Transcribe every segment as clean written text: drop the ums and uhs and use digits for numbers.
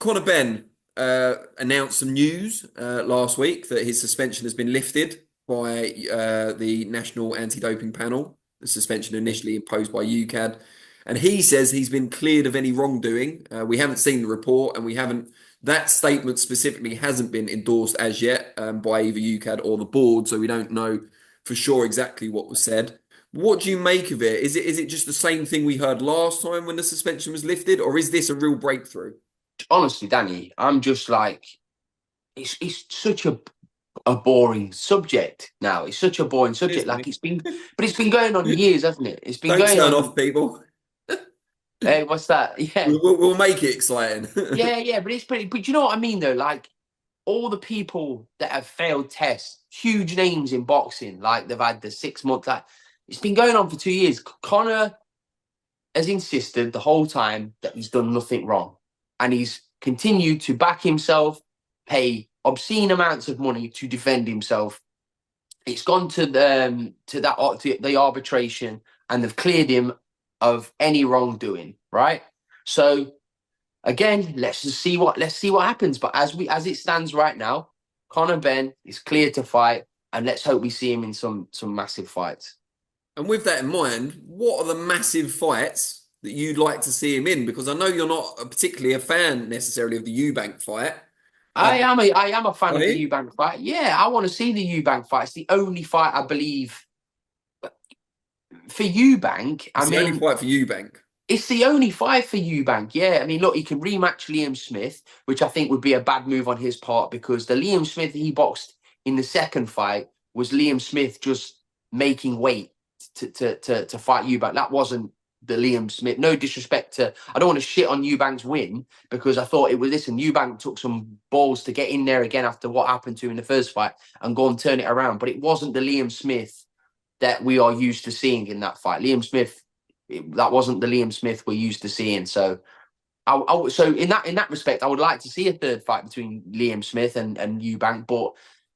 Conor Benn announced some news last week that his suspension has been lifted by the National Anti-Doping Panel. The suspension initially imposed by UKAD, and he says he's been cleared of any wrongdoing. We haven't seen the report, and we haven't. That statement specifically hasn't been endorsed as yet by either UKAD or the board, so we don't know for sure exactly what was said. What do you make of it? Is it just the same thing we heard last time when the suspension was lifted, or is this a real breakthrough? Honestly, Danny, I'm just like, it's such a boring subject now. It's such a boring subject. Like it's been going on years, hasn't it? It's been Don't going turn on. off, people. Hey, what's that? Yeah, We'll make it exciting. yeah. But it's pretty. But you know what I mean, though. Like all the people that have failed tests, huge names in boxing, like they've had the 6 months. Like it's been going on for 2 years. Conor has insisted the whole time that he's done nothing wrong, and he's continued to back himself, pay obscene amounts of money to defend himself. It's gone to the arbitration, and they've cleared him of any wrongdoing. Right. So again, let's see what happens. But as it stands right now, Conor Benn is clear to fight, and let's hope we see him in some massive fights. And with that in mind, what are the massive fights that you'd like to see him in? Because I know you're not particularly a fan necessarily of the Eubank fight. Uh, I am a fan are of you? the Eubank fight. Yeah, I want to see the Eubank fight. It's the only fight I believe for Eubank. I It's the only mean, fight for Eubank. it's the only fight for Eubank. Yeah, I mean, look, he can rematch Liam Smith, which I think would be a bad move on his part because the Liam Smith he boxed in the second fight was Liam Smith just making weight to fight Eubank. That wasn't the Liam Smith. No disrespect to, I don't want to shit on Eubank's win because I thought it was, listen, Eubank took some balls to get in there again after what happened to him in the first fight and go and turn it around. But it wasn't the Liam Smith that we are used to seeing in that fight. Liam Smith, that wasn't the Liam Smith we're used to seeing. So, so in that respect, I would like to see a third fight between Liam Smith and Eubank, but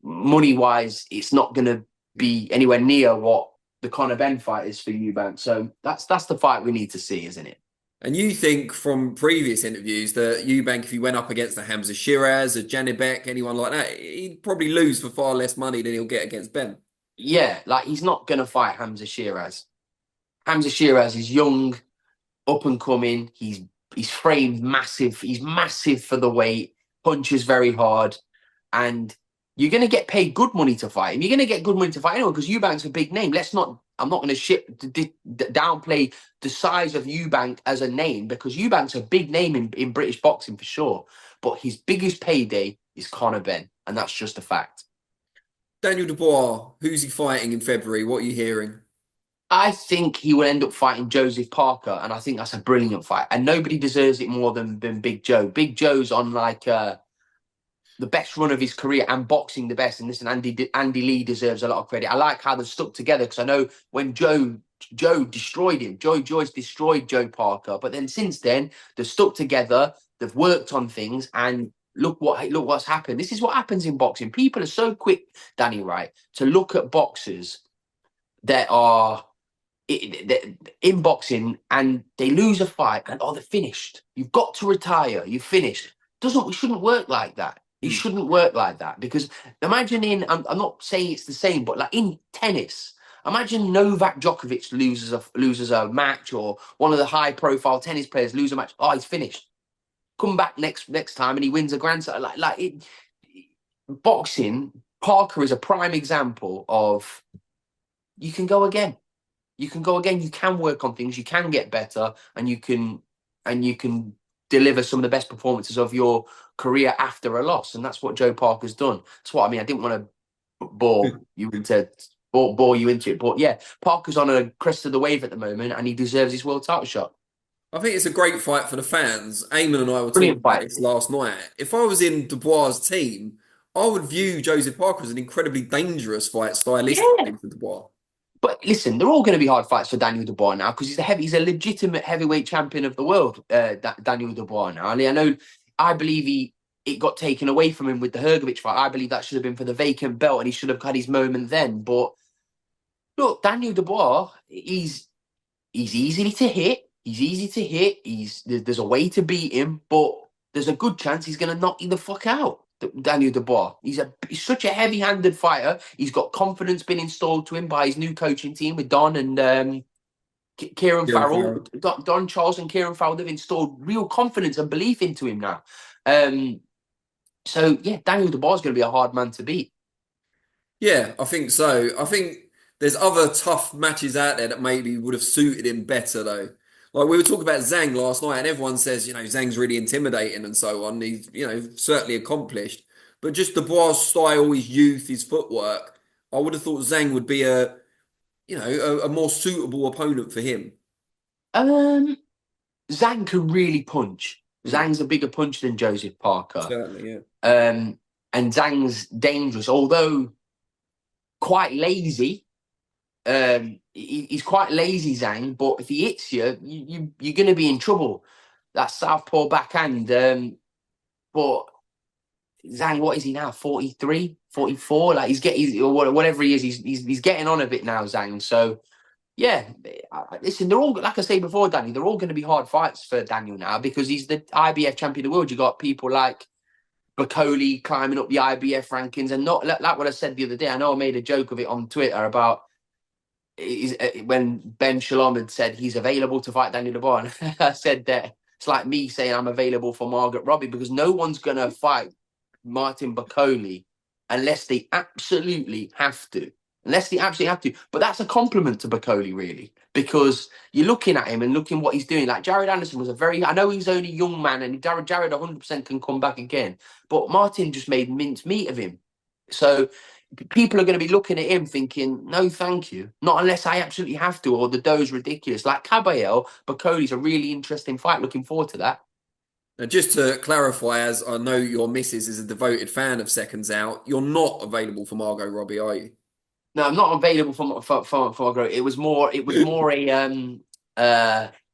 money wise, it's not going to be anywhere near what the Conor Benn fight is for Eubank. So that's the fight we need to see, isn't it? And you think from previous interviews that Eubank, if he went up against a Hamza Shiraz, a Janibek, anyone like that, he'd probably lose for far less money than he'll get against Ben. Yeah, like he's not going to fight Hamza Shiraz. Hamza Shiraz is young, up and coming. He's framed massive. He's massive for the weight, punches very hard, and you're going to get paid good money to fight him. You're going to get good money to fight anyone because Eubank's a big name. I'm not going to downplay the size of Eubank as a name because Eubank's a big name in British boxing for sure. But his biggest payday is Conor Benn, and that's just a fact. Daniel Dubois, who's he fighting in February? What are you hearing? I think he will end up fighting Joseph Parker, and I think that's a brilliant fight. And nobody deserves it more than Big Joe. Big Joe's on like the best run of his career and boxing the best. And listen, Andy Lee deserves a lot of credit. I like how they've stuck together because I know when Joe destroyed him, Joyce destroyed Joe Parker. But then since then, they've stuck together. They've worked on things, and look what's happened. This is what happens in boxing. People are so quick, Danny, right, to look at boxers that are in boxing and they lose a fight and they're finished. You've got to retire. You've finished. It shouldn't work like that. It shouldn't work like that because imagine I'm not saying it's the same, but like in tennis, imagine Novak Djokovic loses a match or one of the high profile tennis players lose a match. Oh, he's finished. Come back next time and he wins a Grand Slam. Boxing, Parker is a prime example of you can go again. You can go again. You can work on things. You can get better, and you can deliver some of the best performances of your career after a loss. And that's what Joe Parker's done. That's what I mean. I didn't want to bore you into it, but yeah, Parker's on a crest of the wave at the moment, and he deserves his world title shot. I think it's a great fight for the fans. Eamon and I were talking Brilliant about fight. this last night. If I was in Dubois' team, I would view Joseph Parker as an incredibly dangerous fight Yeah. stylistically for Dubois. But listen, they're all going to be hard fights for Daniel Dubois now because he's a legitimate heavyweight champion of the world, Daniel Dubois now. I believe it got taken away from him with the Hrgovic fight. I believe that should have been for the vacant belt and he should have had his moment then. But look, Daniel Dubois, he's easy to hit. He's easy to hit. There's a way to beat him, but there's a good chance he's going to knock you the fuck out. Daniel Dubois. He's such a heavy-handed fighter. He's got confidence being installed to him by his new coaching team with Don and Kieran Farrell. Don Charles and Kieran Farrell, they've installed real confidence and belief into him now. So, yeah, Daniel Dubois is going to be a hard man to beat. Yeah, I think so. I think there's other tough matches out there that maybe would have suited him better, though. Like we were talking about Zhang last night, and everyone says, Zhang's really intimidating and so on. He's, certainly accomplished. But just Dubois' style, his youth, his footwork, I would have thought Zhang would be a more suitable opponent for him. Zhang can really punch. Zhang's a bigger punch than Joseph Parker. Certainly, yeah. And Zhang's dangerous, although quite lazy. He's quite lazy, Zhang, but if he hits you, you're going to be in trouble. That southpaw backhand. But Zhang, what is he now? 43, 44? Like whatever he is, he's getting on a bit now, Zhang. So yeah, listen, they're all, like I say before, Danny, they're all going to be hard fights for Daniel now because he's the IBF champion of the world. You got people like Bacoli climbing up the IBF rankings, and not like what I said the other day. I know I made a joke of it on Twitter about when Ben Shalom had said he's available to fight Daniel Dubois. And I said that it's like me saying I'm available for Margaret Robbie because no one's going to fight Martin Bacoli unless they absolutely have to. But that's a compliment to Bacoli, really, because you're looking at him and looking what he's doing. Like Jared Anderson was I know he's only a young man and Jared 100% can come back again. But Martin just made mincemeat of him. So people are going to be looking at him thinking, no, thank you. Not unless I absolutely have to, or the dough's ridiculous. Like Caballero, Bacoli's a really interesting fight. Looking forward to that. Now, just to clarify, as I know your missus is a devoted fan of Seconds Out, you're not available for Margot Robbie, are you? No, I'm not available for Margot. It was more a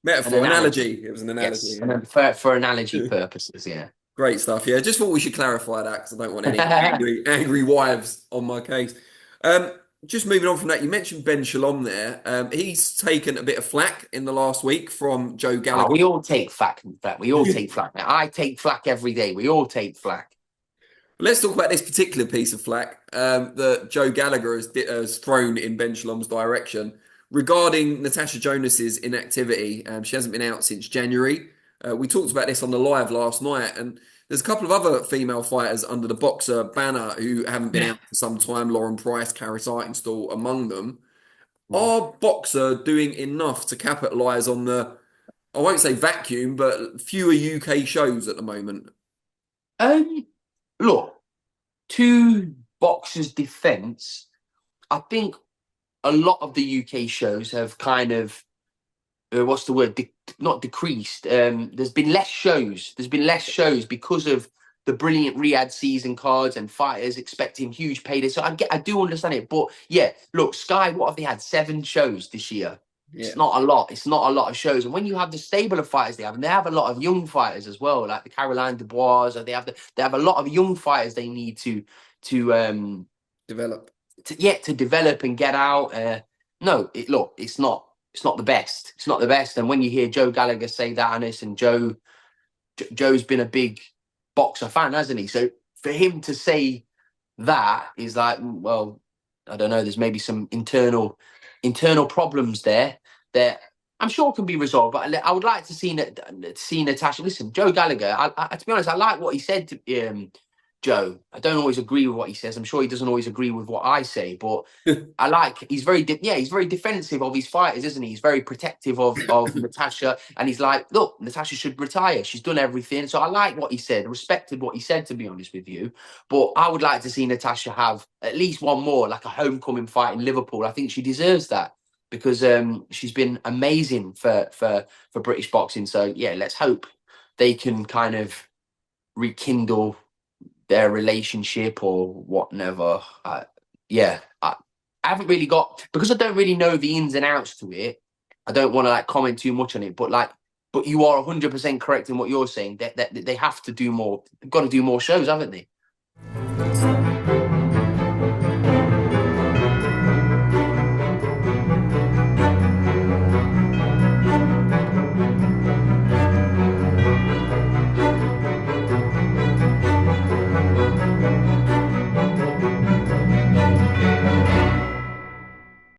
metaphor, analogy. It was an analogy. Yes, yeah. for analogy purposes, yeah. Great stuff. Yeah, just thought we should clarify that because I don't want any angry wives on my case. Just moving on from that, you mentioned Ben Shalom there. He's taken a bit of flack in the last week from Joe Gallagher. We all take flack. We all take flack. I take flack every day. We all take flack. Let's talk about this particular piece of flack that Joe Gallagher has thrown in Ben Shalom's direction regarding Natasha Jonas's inactivity. She hasn't been out since January. We talked about this on the live last night, and there's a couple of other female fighters under the Boxer banner who haven't been out for some time. Lauren Price, Karis Eichenstall among them. Are Boxer doing enough to capitalise on the, I won't say vacuum, but fewer UK shows at the moment? Look, to Boxer's defence, I think a lot of the UK shows have kind of, what's the word? Not decreased. There's been less shows. Because of the brilliant Riyadh season cards and fighters expecting huge paydays. So I do understand it. But yeah, look, Sky, what have they had? 7 shows this year. Yeah. It's not a lot. It's not a lot of shows. And when you have the stable of fighters they have, and they have a lot of young fighters as well, like the Caroline Dubois, or they have a lot of young fighters they need to develop. To develop and get out. It's not the best. It's not the best. And when you hear Joe Gallagher say that, Anis, and Joe's been a big Boxer fan, hasn't he? So for him to say that is like, well, I don't know. There's maybe some internal problems there that I'm sure can be resolved. But I would like to see Natasha. Listen, Joe Gallagher. To be honest, I like what he said to Joe. I don't always agree with what he says. I'm sure he doesn't always agree with what I say, but he's very defensive of his fighters, isn't he? He's very protective of Natasha, and he's like, look, Natasha should retire. She's done everything. So I like what he said, respected what he said, to be honest with you. But I would like to see Natasha have at least one more, like a homecoming fight in Liverpool. I think she deserves that because she's been amazing for British boxing. So yeah, let's hope they can kind of rekindle their relationship or whatever. I haven't really because I don't really know the ins and outs to it. I don't want to comment too much on it, but you are 100% correct in what you're saying. That they have to do more. They've got to do more shows, haven't they?